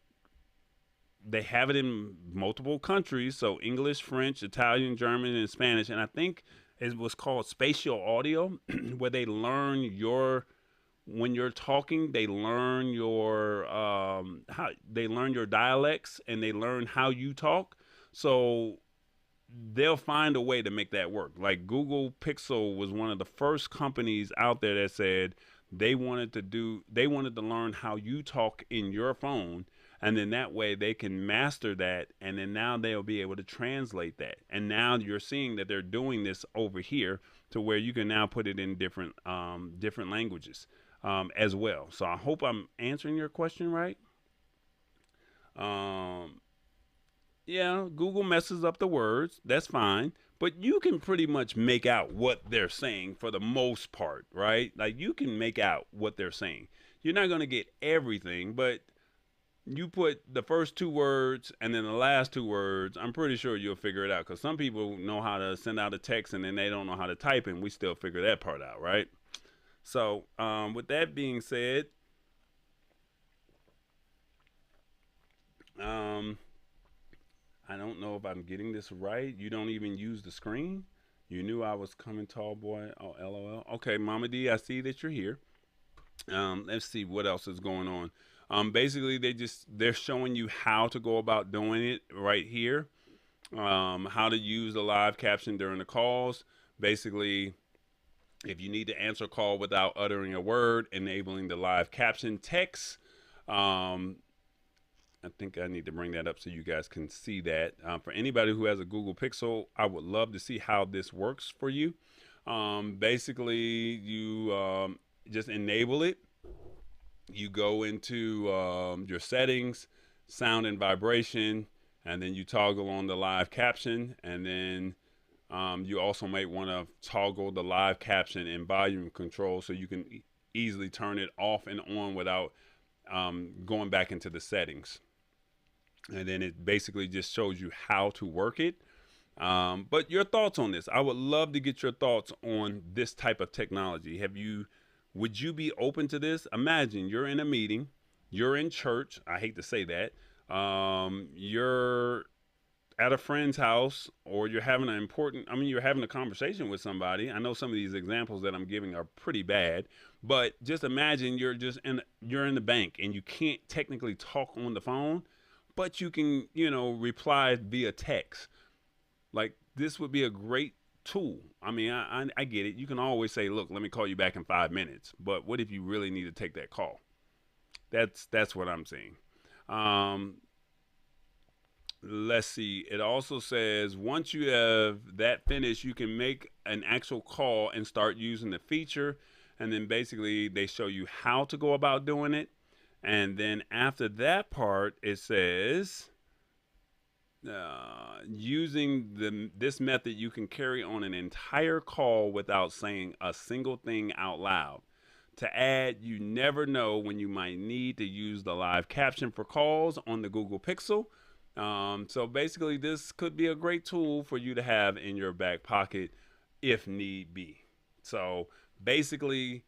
they have it in multiple countries. So English, French, Italian, German, and Spanish. And I think it was called spatial audio, where they learn when you're talking, they learn your dialects and they learn how you talk. So they'll find a way to make that work. Like, Google Pixel was one of the first companies out there that said they wanted to learn how you talk in your phone. And then that way they can master that. And then now they'll be able to translate that. And now you're seeing that they're doing this over here to where you can now put it in different languages as well. So I hope I'm answering your question right. Yeah, Google messes up the words. That's fine. but you can pretty much make out what they're saying for the most part, right? Like you can make out what they're saying. You're not going to get everything, but you put the first two words and then the last two words, I'm pretty sure you'll figure it out, because some people know how to send out a text and then they don't know how to type, and we still figure that part out, right? So with that being said, I don't know if I'm getting this right. You don't even use the screen. You knew I was coming, tall boy. Oh, LOL. Okay, Mama D, I see that you're here. Let's see what else is going on. Basically, they're showing you how to go about doing it right here. How to use the live caption during the calls. Basically, if you need to answer a call without uttering a word, enabling the live caption text. I think I need to bring that up so you guys can see that. For anybody who has a Google Pixel, I would love to see how this works for you. Basically, you just enable it. You go into your settings, sound and vibration, and then you toggle on the live caption. And then you also might want to toggle the live caption in volume control so you can easily turn it off and on without going back into the settings. And then it basically just shows you how to work it. But your thoughts on this? I would love to get your thoughts on this type of technology. Would you be open to this? Imagine you're in a meeting, you're in church. I hate to say that. You're at a friend's house, or you're having you're having a conversation with somebody. I know some of these examples that I'm giving are pretty bad, but just imagine you're in the bank and you can't technically talk on the phone, but you can, reply via text. Like, this would be a great tool. I mean, I get it. You can always say, look, let me call you back in 5 minutes. But what if you really need to take that call? That's what I'm saying. Let's see. It also says once you have that finished, you can make an actual call and start using the feature. And then basically they show you how to go about doing it. And then after that part, it says using this method, you can carry on an entire call without saying a single thing out loud. To add, you never know when you might need to use the live caption for calls on the Google Pixel. So basically, this could be a great tool for you to have in your back pocket if need be. So basically,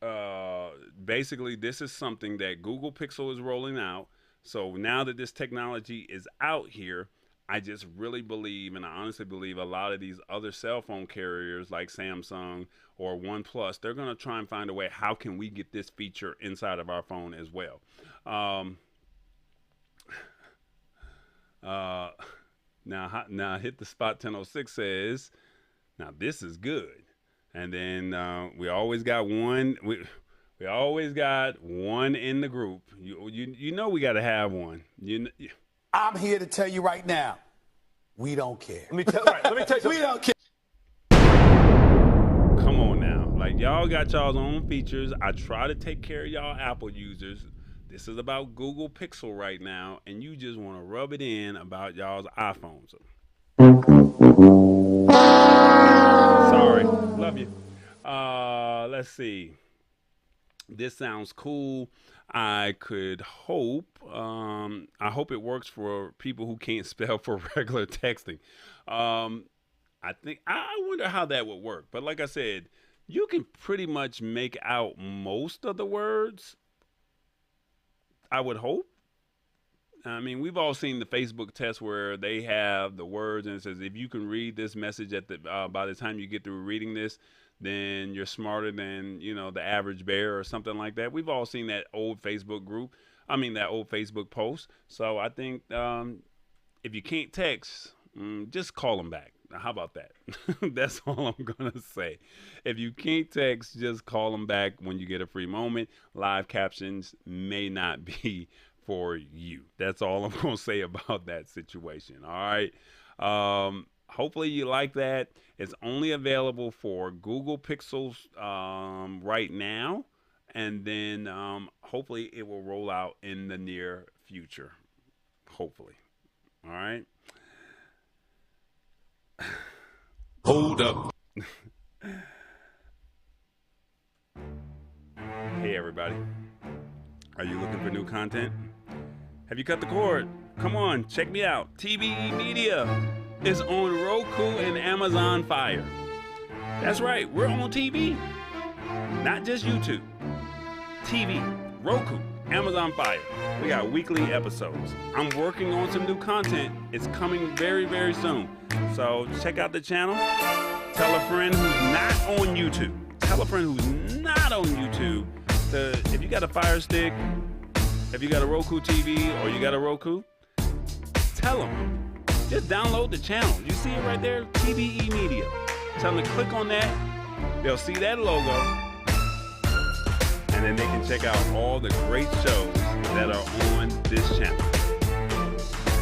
this is something that Google Pixel is rolling out. So now that this technology is out here, I just really believe, and I honestly believe, a lot of these other cell phone carriers like Samsung or OnePlus, they're going to try and find a way, how can we get this feature inside of our phone as well? Now Hit the Spot 1006 says, now this is good. And then we always got one. We always got one in the group. You know we got to have one. I'm here to tell you right now, we don't care. Let me tell you. We don't care. Come on now. Like, y'all got y'all's own features. I try to take care of y'all Apple users. This is about Google Pixel right now, and you just want to rub it in about y'all's iPhones. Sorry. Love you. Let's see. This sounds cool. I hope it works for people who can't spell for regular texting. I wonder how that would work. But like I said, you can pretty much make out most of the words, I would hope. I mean, we've all seen the Facebook test where they have the words and it says, if you can read this message by the time you get through reading this, then you're smarter than, the average bear or something like that. We've all seen that old Facebook post. So I think if you can't text, just call them back. How about that? That's all I'm going to say. If you can't text, just call them back when you get a free moment. Live captions may not be for you. That's all I'm going to say about that situation. All right. Hopefully you like that. It's only available for Google Pixels right now. And then hopefully it will roll out in the near future. Hopefully. All right. Hold up. Hey everybody, are you looking for new content? Have you cut the cord? Come on, check me out. TBE Media is on Roku and Amazon Fire. That's right, we're on TV, not just YouTube. TV, Roku, Amazon Fire. We got weekly episodes. I'm working on some new content. It's coming very, very soon. So check out the channel. Tell a friend who's not on YouTube. Tell a friend who's not on YouTube to, if you got a Fire Stick, if you got a Roku TV or you got a Roku, tell them. Just download the channel. You see it right there, TBE Media. Tell them to click on that. They'll see that logo. And then they can check out all the great shows that are on this channel.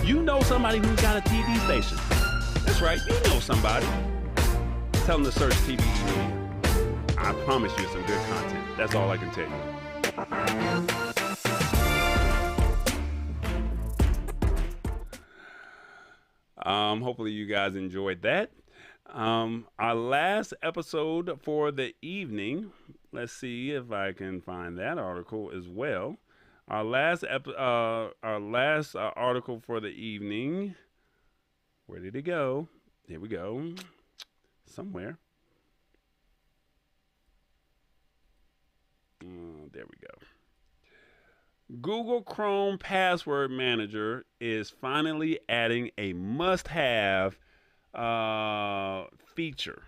You know somebody who's got a TV station. That's right, you know somebody. Tell them to search TBE Media. I promise you some good content. That's all I can tell you. Hopefully you guys enjoyed that. Our last episode for the evening. Let's see if I can find that article as well. Our last article for the evening. Where did it go? Here we go. Somewhere. There we go. Google Chrome Password Manager is finally adding a must-have feature.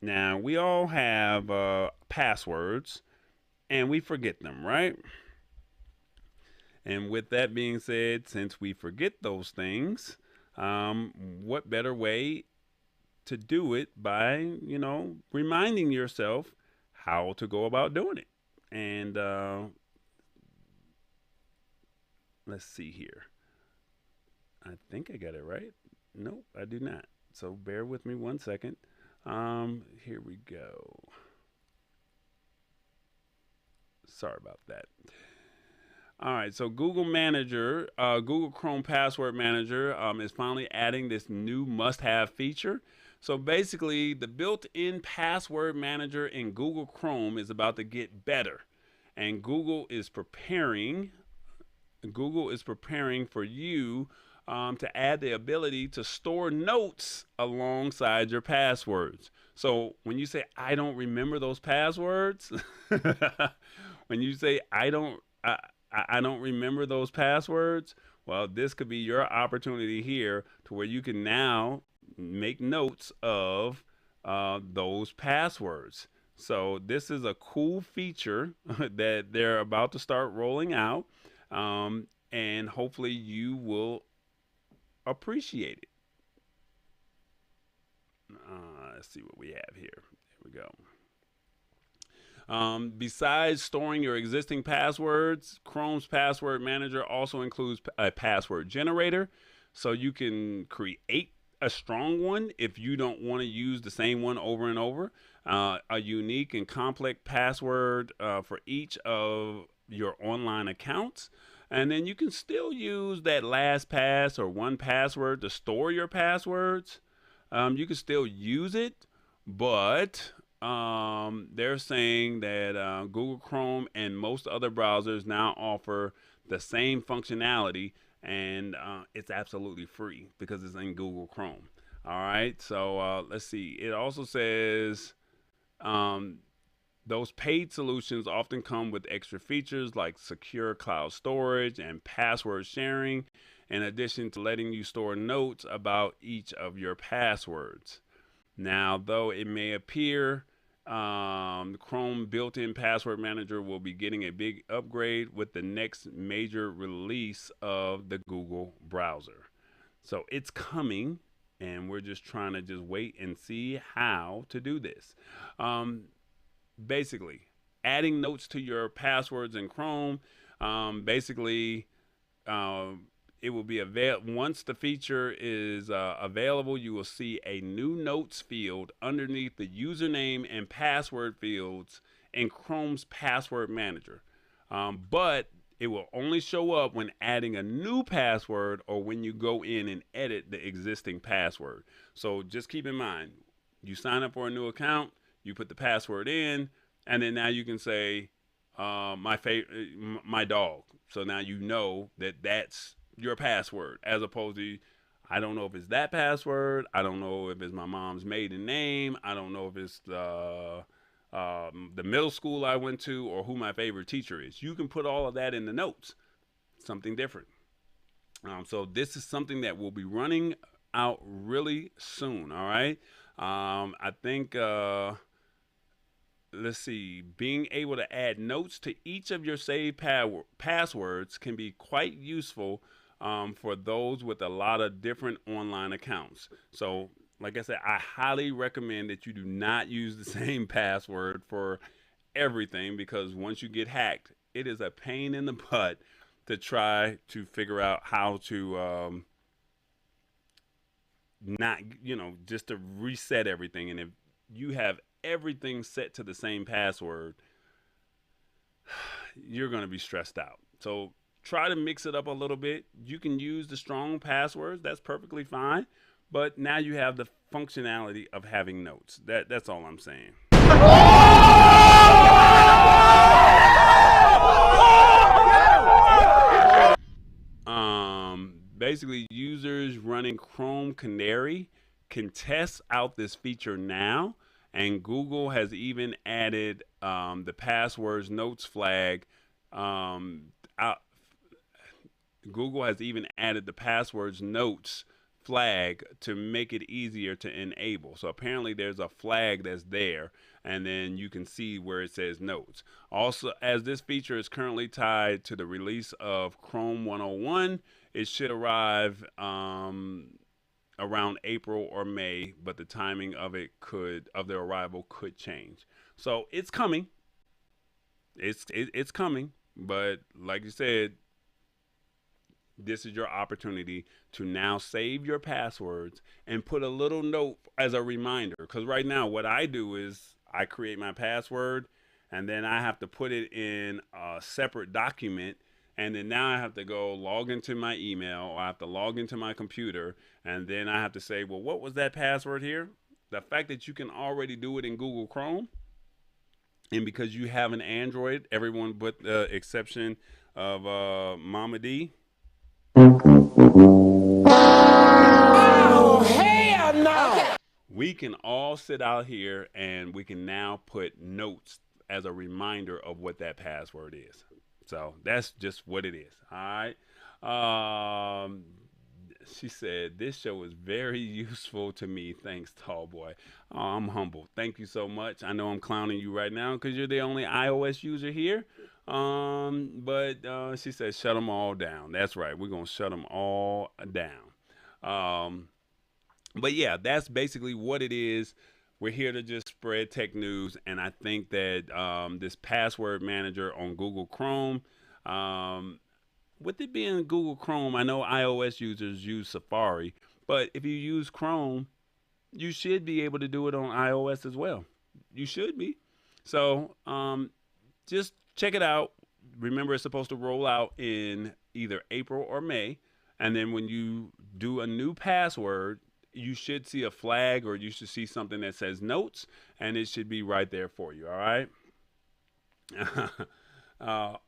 Now, we all have passwords, and we forget them, right? And with that being said, since we forget those things, what better way to do it by, reminding yourself how to go about doing it. And let's see here. I think I got it right. Nope, I do not. So bear with me one second. Here we go. Sorry about that. All right, so Google Chrome Password Manager is finally adding this new must-have feature. So basically, the built-in password manager in Google Chrome is about to get better, and Google is preparing for you to add the ability to store notes alongside your passwords. So when you say, I don't remember those passwords, when you say, I don't remember those passwords, well, this could be your opportunity here to where you can now make notes of those passwords. So this is a cool feature that they're about to start rolling out, and hopefully you will appreciate it. Let's see what we have here. Here we go. Besides storing your existing passwords, Chrome's password manager also includes a password generator, so you can create a strong one if you don't want to use the same one over and over. A unique and complex password for each of your online accounts. And then you can still use that LastPass or 1Password to store your passwords. You can still use it, but they're saying that Google Chrome and most other browsers now offer the same functionality, and it's absolutely free because it's in Google Chrome. All right, so let's see. It also says those paid solutions often come with extra features like secure cloud storage and password sharing, in addition to letting you store notes about each of your passwords. Now, though it may appear the Chrome built-in password manager will be getting a big upgrade with the next major release of the Google browser. So it's coming, and we're just trying to just wait and see how to do this. Basically, adding notes to your passwords in Chrome, it will be available once the feature is available. You will see a new notes field underneath the username and password fields in Chrome's password manager. But It will only show up when adding a new password or when you go in and edit the existing password. So just keep in mind, you sign up for a new account, you put the password in, and then now you can say my dog. So now you know that that's your password, as opposed to I don't know if it's that password. I don't know if it's my mom's maiden name. I don't know if it's the middle school I went to or who my favorite teacher is. You can put all of that in the notes. Something different. So this is something that will be running out really soon. All right. I think let's see. Being able to add notes to each of your saved passwords can be quite useful for those with a lot of different online accounts. So like I said, I highly recommend that you do not use the same password for everything, because once you get hacked, it is a pain in the butt to try to figure out how to not, just to reset everything. And if you have everything set to the same password, you're going to be stressed out. So try to mix it up a little bit. You can use the strong passwords. That's perfectly fine. But now you have the functionality of having notes. That's all I'm saying. Basically, users running Chrome Canary can test out this feature now, and Google has even added the passwords notes flag. Google has even added the passwords notes flag to make it easier to enable. So apparently there's a flag that's there, and then you can see where it says notes. Also, as this feature is currently tied to the release of Chrome 101, it should arrive around April or May, but the timing of the arrival could change. So it's coming. It's coming, but like you said, this is your opportunity to now save your passwords and put a little note as a reminder. Because right now, what I do is I create my password, and then I have to put it in a separate document. And then now I have to go log into my email, or I have to log into my computer. And then I have to say, well, what was that password here? The fact that you can already do it in Google Chrome, and because you have an Android, everyone but the exception of Mama D. Oh, hell no! We can all sit out here and we can now put notes as a reminder of what that password is. So that's just what it is. All right. She said, this show is very useful to me. Thanks, tall boy. Oh, I'm humble. Thank you so much. I know I'm clowning you right now because you're the only iOS user here. But she said, shut them all down. That's right. We're going to shut them all down. But yeah, that's basically what it is. We're here to just spread tech news. And I think that this password manager on Google Chrome, with it being Google Chrome, I know iOS users use Safari, but if you use Chrome, you should be able to do it on iOS as well. You should be. So just check it out. Remember, it's supposed to roll out in either April or May. And then when you do a new password, you should see a flag, or you should see something that says notes, and it should be right there for you. All right.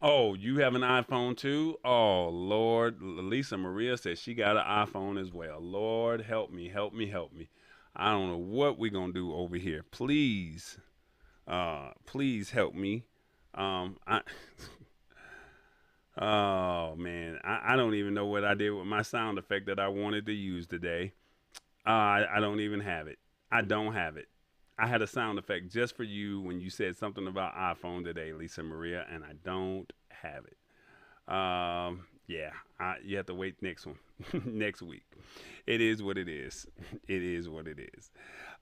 Oh, you have an iPhone too? Oh, Lord. Lisa Maria says she got an iPhone as well. Lord, help me, help me, help me. I don't know what we're going to do over here. Please, please help me. Oh, man. I don't even know what I did with my sound effect that I wanted to use today. I don't even have it. I don't have it. I had a sound effect just for you when you said something about iPhone today, Lisa Maria, and I don't have it. Yeah, you have to wait next one, next week. It is what it is. It is what it is.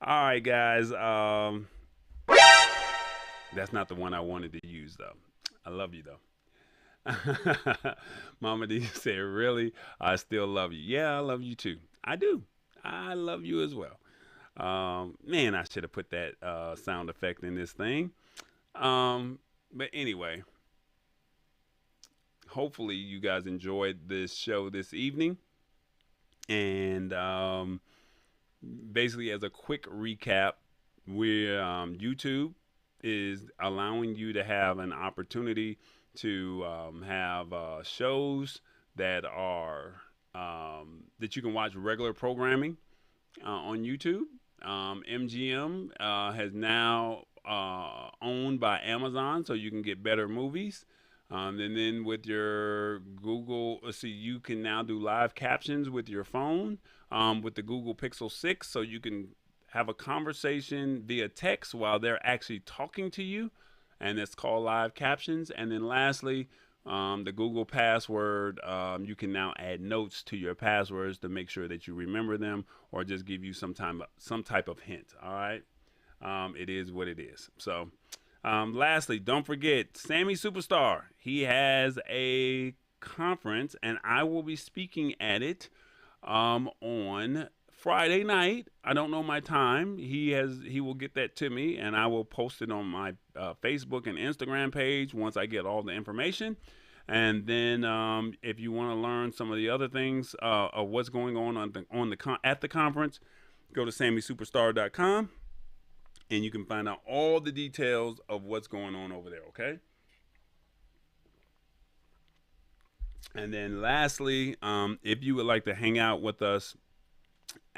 All right, guys. That's not the one I wanted to use, though. I love you, though. Mama D said, really? I still love you. Yeah, I love you, too. I do. I love you as well. Man, I should have put that sound effect in this thing. But anyway, hopefully you guys enjoyed this show this evening. And basically, as a quick recap, YouTube is allowing you to have an opportunity to have shows that are that you can watch regular programming on YouTube. MGM has now owned by Amazon, so you can get better movies. And then with your Google, let's see, you can now do live captions with your phone with the Google Pixel 6, so you can have a conversation via text while they're actually talking to you, and it's called live captions. And then lastly, the Google password, you can now add notes to your passwords to make sure that you remember them, or just give you some type of hint. All right, it is what it is. So lastly, don't forget Sammy Superstar. He has a conference, and I will be speaking at it on Friday night. I don't know my time. He will get that to me, and I will post it on my Facebook and Instagram page once I get all the information. And then if you want to learn some of the other things of what's going on at the conference, go to sammysuperstar.com, and you can find out all the details of what's going on over there. Okay. And then lastly, if you would like to hang out with us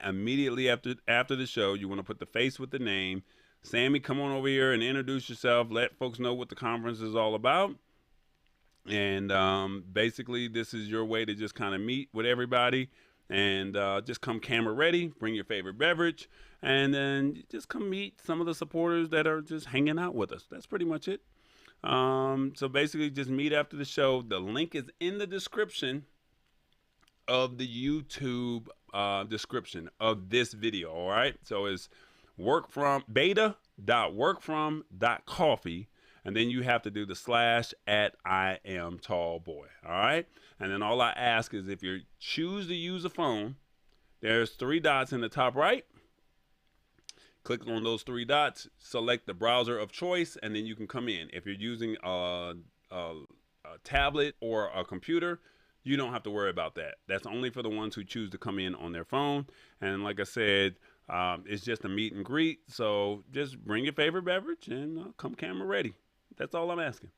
immediately after the show, you want to put the face with the name. Sammy, come on over here and introduce yourself. Let folks know what the conference is all about. And basically, this is your way to just kind of meet with everybody, and just come camera ready. Bring your favorite beverage, and then just come meet some of the supporters that are just hanging out with us. That's pretty much it. So basically, just meet after the show. The link is in the description of the YouTube description of this video. All right, so it's beta.workfrom.coffee, and then you have to do the /@IamTallBoy. All right, and then all I ask is if you choose to use a phone, there's 3 dots in the top right. Click on those 3 dots, select the browser of choice, and then you can come in. If you're using a tablet or a computer, you don't have to worry about that. That's only for the ones who choose to come in on their phone. And like I said, it's just a meet and greet. So just bring your favorite beverage and come camera ready. That's all I'm asking.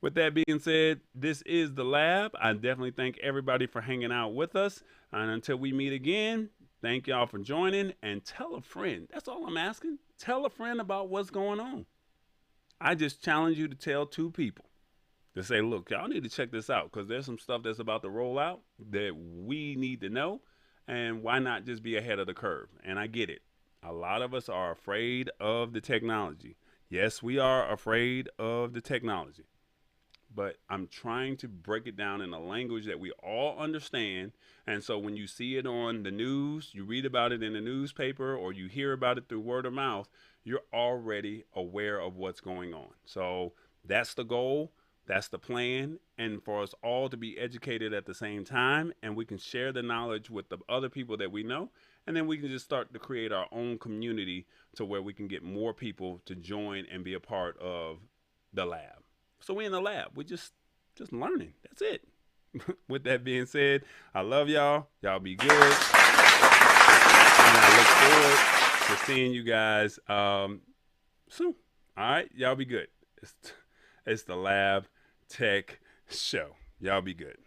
With that being said, this is The Lab. I definitely thank everybody for hanging out with us. And until we meet again, thank y'all for joining, and tell a friend. That's all I'm asking. Tell a friend about what's going on. I just challenge you to tell 2 people to say, look, y'all need to check this out, because there's some stuff that's about to roll out that we need to know, and why not just be ahead of the curve? And I get it. A lot of us are afraid of the technology. Yes, we are afraid of the technology, but I'm trying to break it down in a language that we all understand. And so when you see it on the news, you read about it in the newspaper, or you hear about it through word of mouth, you're already aware of what's going on. So that's the goal. That's the plan. And for us all to be educated at the same time, and we can share the knowledge with the other people that we know. And then we can just start to create our own community to where we can get more people to join and be a part of the lab. So we're in the lab. We're just learning. That's it. With that being said, I love y'all. Y'all be good. And I look forward to seeing you guys soon. All right. Y'all be good. It's the Lab Tech Show. Y'all be good.